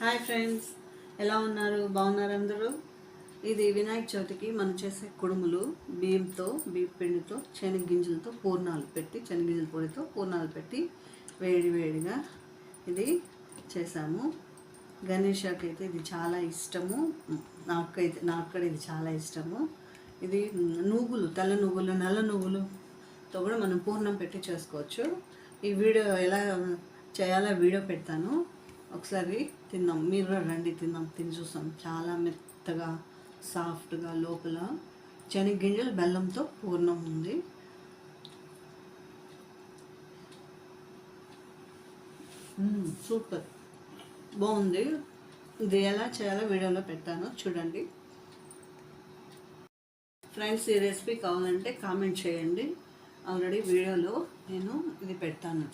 Hi friends, ఎలా ఉన్నారు? బాగున్నారు అందరూ? ఇది వినాయక చవితికి మనం చేసే కుడుములు. బియ్యంతో, బియ్యం పిండితో, శనగగింజలతో పూర్ణాలు పెట్టి, శనగగింజల పొడితో పూర్ణాలు పెట్టి వేడిగా ఇది చేసాము. గణేషకి అయితే ఇది చాలా ఇష్టము. నాకు కూడా ఇది చాలా ఇష్టము. ఇది నువ్వులు, తెల్ల నువ్వులు, నల్ల నువ్వులుతో కూడా మనం పూర్ణం పెట్టి చేసుకోవచ్చు. ఈ వీడియో ఎలా చేయాలో వీడియో పెడతాను, ఒకసారి తిందాం. మీరు కూడా రండి, తిని చూస్తాం. చాలా మెత్తగా సాఫ్ట్గా లోపల శనగగింజలు బెల్లంతో పూర్ణం ఉంది. సూపర్, బాగుంది. ఇది ఎలా చేయాలో వీడియోలో పెట్టాను, చూడండి ఫ్రెండ్స్. ఈ రెసిపీ కావాలంటే కామెంట్ చేయండి. ఆల్రెడీ వీడియోలో నేను ఇది పెడతాను.